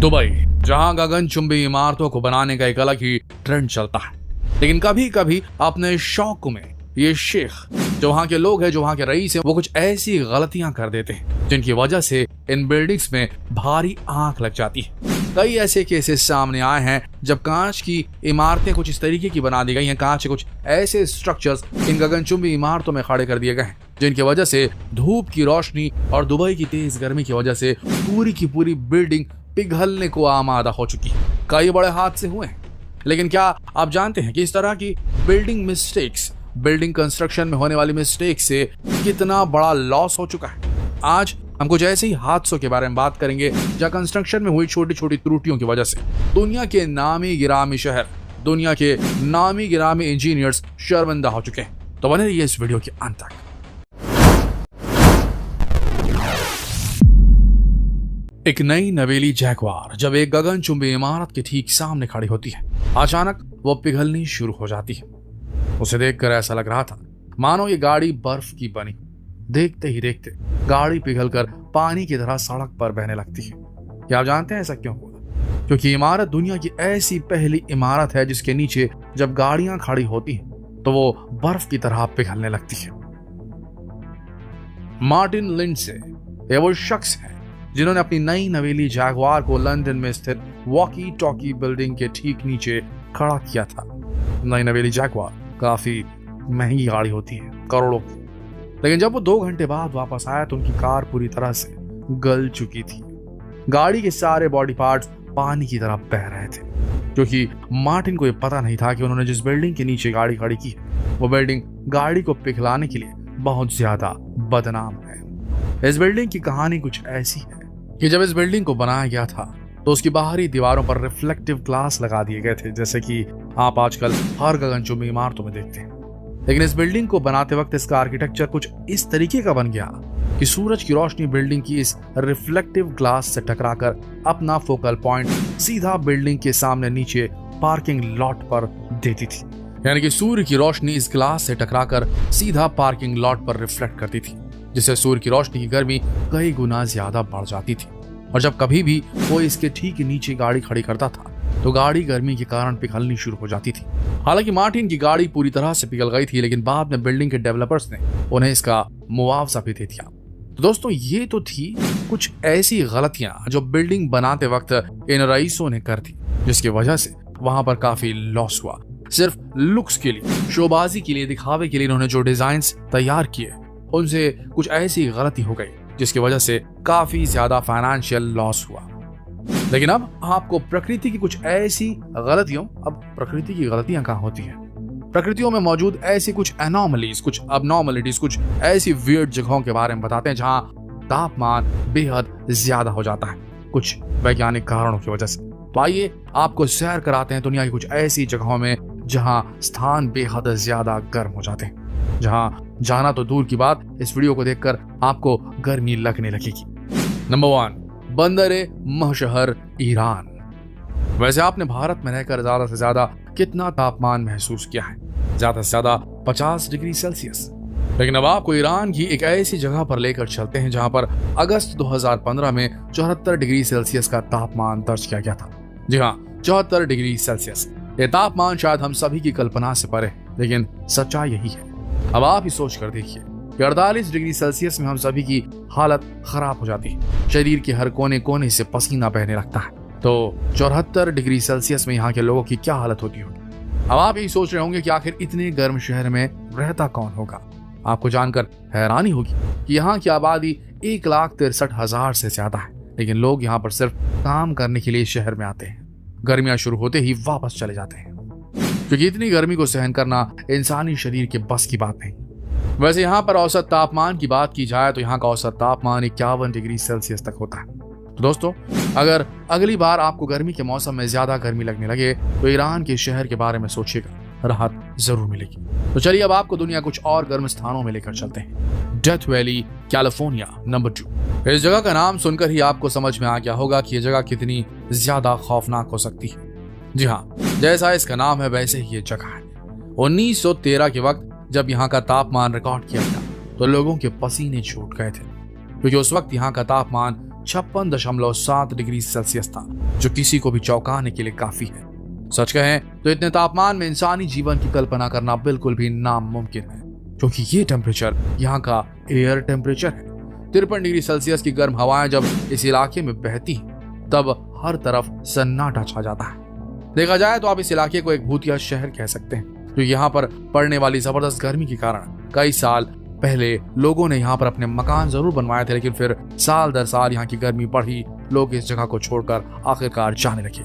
Dubai, जहां गगनचुंबी इमारतों को बनाने का एक अलग ही ट्रेंड चलता है, लेकिन कभी कभी अपने शौक में ये शेख, जो वहां के लोग हैं, जो वहां के रईस हैं, वो कुछ ऐसी गलतियां कर देते हैं जिनकी वजह से इन बिल्डिंग्स में भारी आंख लग जाती है। कई ऐसे केसेस सामने आए हैं जब कांच की इमारतें कुछ इस तरीके की बना दी गई हैं, कांच के कुछ ऐसे स्ट्रक्चर्स इन गगनचुंबी इमारतों में खड़े कर दिए गए हैं जिनकी वजह से धूप की रोशनी और दुबई की तेज गर्मी की वजह से पूरी की पूरी बिल्डिंग पिघलने को आमादा हो चुकी है। कई बड़े हादसे हुए हैं, लेकिन क्या आप जानते हैं कि इस तरह की बिल्डिंग मिस्टेक्स, बिल्डिंग कंस्ट्रक्शन में होने वाली मिस्टेक से कितना बड़ा लॉस हो चुका है? आज हम कुछ ऐसे ही हादसों के बारे में बात करेंगे जहां कंस्ट्रक्शन में हुई छोटी छोटी त्रुटियों की वजह से दुनिया के नामी गिरामी शहर, दुनिया के नामी गिरामी इंजीनियर्स शर्मिंदा हो चुके हैं। तो बने रहिए इस वीडियो के अंत तक। एक नई नवेली जैगवार जब एक गगनचुंबी इमारत के ठीक सामने खड़ी होती है, अचानक वो पिघलनी शुरू हो जाती है। उसे देखकर ऐसा लग रहा था मानो ये गाड़ी बर्फ की बनी। देखते ही देखते गाड़ी पिघलकर पानी की तरह सड़क पर बहने लगती है। क्या आप जानते हैं ऐसा क्यों हुआ? क्योंकि इमारत दुनिया की ऐसी पहली इमारत है जिसके नीचे जब गाड़ियां खड़ी होती हैं तो वो बर्फ की तरह पिघलने लगती है। मार्टिन लिंडसे ये वो शख्स है जिन्होंने अपनी नई नवेली जैगवार को लंदन में स्थित वॉकी टॉकी बिल्डिंग के ठीक नीचे खड़ा किया था। नई नवेली जैगवार काफी महंगी गाड़ी होती है, करोड़ों की, लेकिन जब वो 2 घंटे बाद वापस आया तो उनकी कार पूरी तरह से गल चुकी थी। गाड़ी के सारे बॉडी पार्ट्स पानी की तरह बह रहे थे, क्योंकि मार्टिन को यह पता नहीं था कि उन्होंने जिस बिल्डिंग के नीचे गाड़ी खड़ी की है वो बिल्डिंग गाड़ी को पिघलाने के लिए बहुत ज्यादा बदनाम है। इस बिल्डिंग की कहानी कुछ ऐसी है कि जब इस बिल्डिंग को बनाया गया था तो उसकी बाहरी दीवारों पर रिफ्लेक्टिव ग्लास लगा दिए गए थे, जैसे कि आप आजकल हर गगनचुंबी इमारतों में देखते हैं। लेकिन इस बिल्डिंग को बनाते वक्त इसका आर्किटेक्चर कुछ इस तरीके का बन गया कि सूरज की रोशनी बिल्डिंग की इस रिफ्लेक्टिव ग्लास से टकराकर अपना फोकल पॉइंट सीधा बिल्डिंग के सामने नीचे पार्किंग लॉट पर देती थी। यानी कि सूर्य की रोशनी इस ग्लास से टकराकर सीधा पार्किंग लॉट पर रिफ्लेक्ट करती थी, जिससे सूर्य की रोशनी की गर्मी कई गुना ज्यादा बढ़ जाती थी। और जब कभी भी वो इसके ठीक नीचे गाड़ी खड़ी करता था तो गाड़ी गर्मी के कारण पिघलनी शुरू हो जाती थी। हालांकि मार्टिन की गाड़ी पूरी तरह से पिघल गई थी, लेकिन बाद में बिल्डिंग के डेवलपर्स ने उन्हें इसका मुआवजा भी दे दिया। तो दोस्तों, ये तो थी कुछ ऐसी गलतियां जो बिल्डिंग बनाते वक्त इन रईसों ने कर दी, जिसकी वजह से वहां पर काफी लॉस हुआ। सिर्फ लुक्स के लिए, शोबाजी के लिए, दिखावे के लिए इन्होंने जो डिजाइन्स तैयार किए उनसे कुछ ऐसी गलती हो गई जिसकी वजह से काफी ज्यादा फाइनेंशियल लॉस हुआ। लेकिन अब आपको प्रकृति की कुछ ऐसी गलतियों, अब प्रकृति की गलतियां कहाँ होती हैं? प्रकृतियों में मौजूद ऐसी कुछ एनॉमलीज, कुछ अबनॉर्मलिटीज, कुछ ऐसी वियर्ड जगहों के बारे में बताते हैं जहां तापमान बेहद ज्यादा हो जाता है कुछ वैज्ञानिक कारणों की वजह से। तो आइए आपको सैर कराते हैं दुनिया की कुछ ऐसी जगहों में जहां स्थान बेहद ज्यादा गर्म हो जाते हैं, जहां जाना तो दूर की बात, इस वीडियो को देखकर आपको गर्मी लगने लगेगी। Number 1, बंदरे महशहर Iran. वैसे आपने भारत में रहकर ज्यादा से ज्यादा कितना तापमान महसूस किया है? ज्यादा से ज्यादा 50 डिग्री सेल्सियस। लेकिन अब आपको ईरान की एक ऐसी जगह पर लेकर चलते हैं जहां पर अगस्त 2015 में 74 डिग्री सेल्सियस का तापमान दर्ज किया गया था। जी हाँ, 74 डिग्री सेल्सियस। ये तापमान शायद हम सभी की कल्पना से परे, लेकिन सच्चाई यही है। अब आप ही सोच कर देखिए कि 48 डिग्री सेल्सियस में हम सभी की हालत खराब हो जाती है, शरीर के हर कोने कोने से पसीना बहने लगता है, तो 74 डिग्री सेल्सियस में यहाँ के लोगों की क्या हालत होती होगी? अब आप यही सोच रहे होंगे कि आखिर इतने गर्म शहर में रहता कौन होगा। आपको जानकर हैरानी होगी कि यहाँ की आबादी 1,63,000 से ज्यादा है, लेकिन लोग यहाँ पर सिर्फ काम करने के लिए शहर में आते हैं। गर्मियां शुरू होते ही वापस चले जाते हैं, क्योंकि इतनी गर्मी को सहन करना इंसानी शरीर के बस की बात नहीं। वैसे यहाँ पर औसत तापमान की बात की जाए तो यहाँ का औसत तापमान 51 डिग्री सेल्सियस तक होता है। तो दोस्तों, अगर अगली बार आपको गर्मी के मौसम में ज्यादा गर्मी लगने लगे तो ईरान के शहर के बारे में सोचिएगा, राहत जरूर मिलेगी। तो चलिए अब आपको दुनिया कुछ और गर्म स्थानों में लेकर चलते हैं। Death valley, California, number 2। इस जगह का नाम सुनकर ही आपको समझ में आ गया होगा कि यह जगह कितनी ज्यादा खौफनाक हो सकती है। जी हाँ, जैसा इसका नाम है वैसे ही ये जगह है। 1913 के वक्त जब यहाँ का तापमान रिकॉर्ड किया गया तो लोगों के पसीने छूट गए थे, क्योंकि उस वक्त यहाँ का तापमान 56.7 डिग्री सेल्सियस था, जो किसी को भी चौंकाने के लिए काफी है। सच कहें तो इतने तापमान में इंसानी जीवन की कल्पना करना बिल्कुल भी नामुमकिन है, क्योंकि ये टेम्परेचर यहाँ का एयर टेम्परेचर है। 53 डिग्री सेल्सियस की गर्म हवाएं जब इस इलाके में बहती हैं, तब हर तरफ सन्नाटा छा जाता है। देखा जाए तो आप इस इलाके को एक भूतिया शहर कह सकते हैं, क्योंकि यहाँ पर पड़ने वाली जबरदस्त गर्मी के कारण कई साल पहले लोगों ने यहाँ पर अपने मकान जरूर बनवाए थे, लेकिन फिर साल दर साल यहाँ की गर्मी बढ़ी, लोग इस जगह को छोड़कर आखिरकार जाने लगे।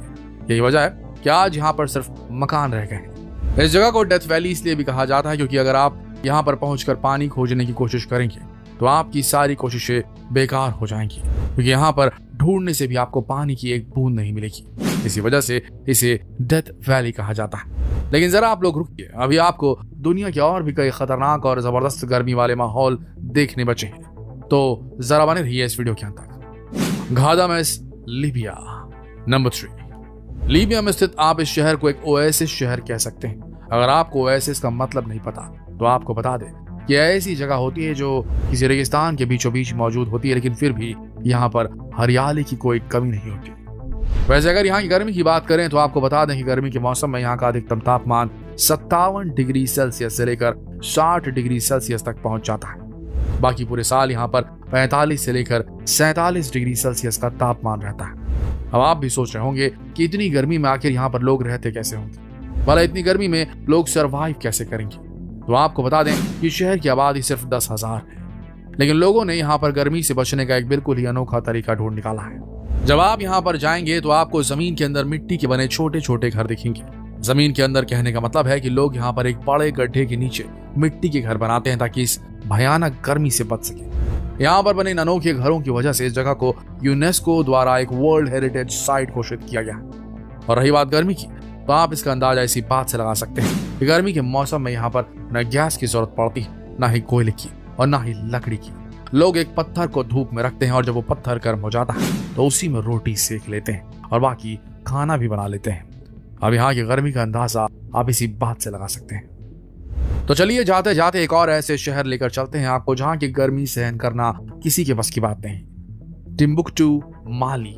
यही वजह है कि आज यहाँ पर सिर्फ मकान रह गए। इस जगह को डेथ वैली इसलिए भी कहा जाता है क्योंकि अगर आप यहाँ पर पहुंचकर पानी खोजने की कोशिश करेंगे तो आपकी सारी कोशिशें बेकार हो जाएंगी, क्योंकि यहाँ पर ढूंढने से भी आपको पानी की एक बूंद नहीं मिलेगी। इसी वजह से इसे डेथ वैली कहा जाता है। लेकिन जरा आप लोग रुकिए, अभी आपको दुनिया के और भी कई खतरनाक और जबरदस्त गर्मी वाले माहौल देखने बचे हैं, तो जरा बने रहिए इस वीडियो के अंत तक। घादामेस, लीबिया। नंबर 3। लीबिया में स्थित आप इस शहर को एक ओएसिस शहर कह सकते हैं। अगर आपको ओएसिस का मतलब नहीं पता तो आपको बता दें कि ऐसी जगह होती है जो किसी रेगिस्तान के बीचों बीच मौजूद होती है, लेकिन फिर भी यहाँ पर हरियाली की कोई कमी नहीं होती। वैसे अगर यहाँ की गर्मी की बात करें तो आपको बता दें कि गर्मी के मौसम में यहाँ का अधिकतम तापमान 57 डिग्री सेल्सियस से लेकर 60 डिग्री सेल्सियस तक पहुंच जाता है। बाकी पूरे साल यहाँ पर 45 से लेकर 47 डिग्री सेल्सियस का तापमान रहता है। अब आप भी सोच रहे होंगे कि इतनी गर्मी में आखिर यहाँ पर लोग रहते कैसे होंगे, भला इतनी गर्मी में लोग सरवाइव कैसे करेंगे। तो आपको बता दें कि शहर की आबादी सिर्फ 10,000 है, लेकिन लोगों ने यहाँ पर गर्मी से बचने का एक बिल्कुल ही अनोखा तरीका ढूंढ निकाला है। जब आप यहाँ पर जाएंगे तो आपको जमीन के अंदर मिट्टी के बने छोटे छोटे घर दिखेंगे। जमीन के अंदर कहने का मतलब है कि लोग यहाँ पर एक बड़े गड्ढे के नीचे मिट्टी के घर बनाते हैं ताकि इस भयानक गर्मी से बच सके। यहाँ पर बने इन अनोखे घरों की वजह से इस जगह को यूनेस्को द्वारा एक वर्ल्ड हेरिटेज साइट घोषित किया गया। और रही बात गर्मी की, तो आप इसका अंदाजा इसी बात से लगा सकते हैं कि गर्मी के मौसम में यहाँ पर न गैस की जरूरत पड़ती है, न ही कोयले की और न ही लकड़ी की। लोग एक पत्थर को धूप में रखते हैं और जब वो पत्थर गर्म हो जाता है तो उसी में रोटी सेक लेते हैं और बाकी खाना भी बना लेते हैं। अब यहाँ की गर्मी का अंदाजा आप इसी बात से लगा सकते हैं। तो चलिए जाते जाते एक और ऐसे शहर लेकर चलते हैं आपको जहाँ की गर्मी सहन करना किसी के बस की बात नहीं। टिम्बुक्टू, माली।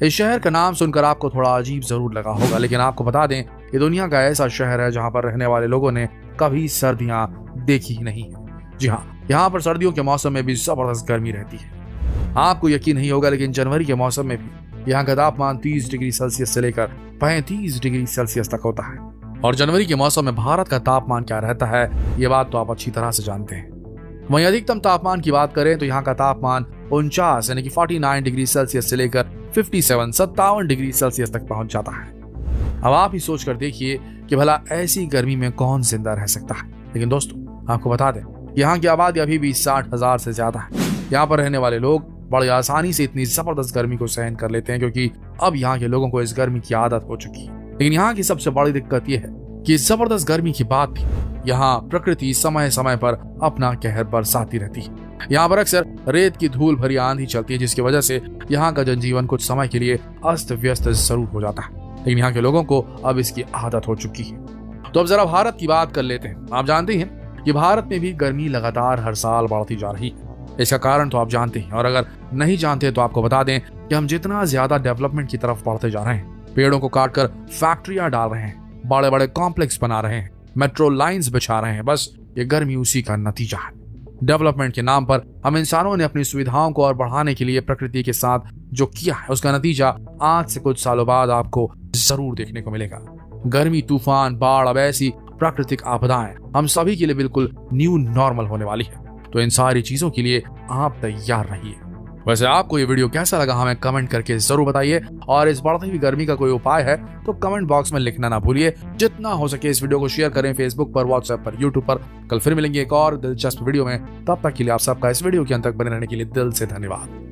इस शहर का नाम सुनकर आपको थोड़ा अजीब जरूर लगा होगा, लेकिन आपको बता दें ये दुनिया का ऐसा शहर है जहाँ पर रहने वाले लोगों ने कभी सर्दियां देखी ही नहीं है। जी हाँ, यहाँ पर सर्दियों के मौसम में भी जबरदस्त गर्मी रहती है। आपको यकीन नहीं होगा, लेकिन जनवरी के मौसम में भी यहाँ का तापमान 30 डिग्री सेल्सियस से लेकर 35 डिग्री सेल्सियस तक होता है। और जनवरी के मौसम में भारत का तापमान क्या रहता है, ये बात तो आप अच्छी तरह से जानते हैं। वहीं अधिकतम तापमान की बात करें तो यहाँ का तापमान 49 यानी कि 49 डिग्री सेल्सियस से लेकर 57 डिग्री सेल्सियस तक पहुंच जाता है। अब आप ही सोच कर देखिए कि भला ऐसी गर्मी में कौन जिंदा रह सकता है। लेकिन दोस्तों आपको बता दें, यहाँ की आबादी अभी भी 60,000 से ज्यादा है। यहाँ पर रहने वाले लोग बड़ी आसानी से इतनी जबरदस्त गर्मी को सहन कर लेते हैं, क्योंकि अब यहाँ के लोगों को इस गर्मी की आदत हो चुकी है। लेकिन यहाँ की सबसे बड़ी दिक्कत यह है कि इस जबरदस्त गर्मी के बाद भी यहाँ प्रकृति समय समय पर अपना कहर बरसाती रहती है। यहाँ पर अक्सर रेत की धूल भरी आंधी चलती है, जिसकी वजह से यहाँ का जनजीवन कुछ समय के लिए अस्त व्यस्त जरूर हो जाता है, लेकिन यहाँ के लोगों को अब इसकी आदत हो चुकी है। तो अब जरा भारत की बात कर लेते हैं। आप जानते हैं कि भारत में भी गर्मी लगातार हर साल बढ़ती जा रही है। इसका कारण तो आप जानते हैं, और अगर नहीं जानते तो आपको बता दें कि हम जितना ज्यादा डेवलपमेंट की तरफ बढ़ते जा रहे हैं, पेड़ों को काटकर फैक्ट्रियां डाल रहे हैं, बड़े बड़े कॉम्प्लेक्स बना रहे हैं, मेट्रो लाइंस बिछा रहे हैं, बस ये गर्मी उसी का नतीजा है। डेवलपमेंट के नाम पर हम इंसानों ने अपनी सुविधाओं को और बढ़ाने के लिए प्रकृति के साथ जो किया है, उसका नतीजा आज से कुछ सालों बाद आपको जरूर देखने को मिलेगा। गर्मी, तूफान, बाढ़, अब ऐसी प्राकृतिक आपदाएं हम सभी के लिए बिल्कुल न्यू नॉर्मल होने वाली है। तो इन सारी चीजों के लिए आप तैयार रहिए। वैसे आपको ये वीडियो कैसा लगा हमें कमेंट करके जरूर बताइए, और इस बढ़ती हुई गर्मी का कोई उपाय है तो कमेंट बॉक्स में लिखना ना भूलिए। जितना हो सके इस वीडियो को शेयर करें फेसबुक पर, व्हाट्सएप पर, यूट्यूब पर। कल फिर मिलेंगे एक और दिलचस्प वीडियो में। तब तक के लिए आप सबका इस वीडियो के अंत तक बने रहने के लिए दिल से धन्यवाद।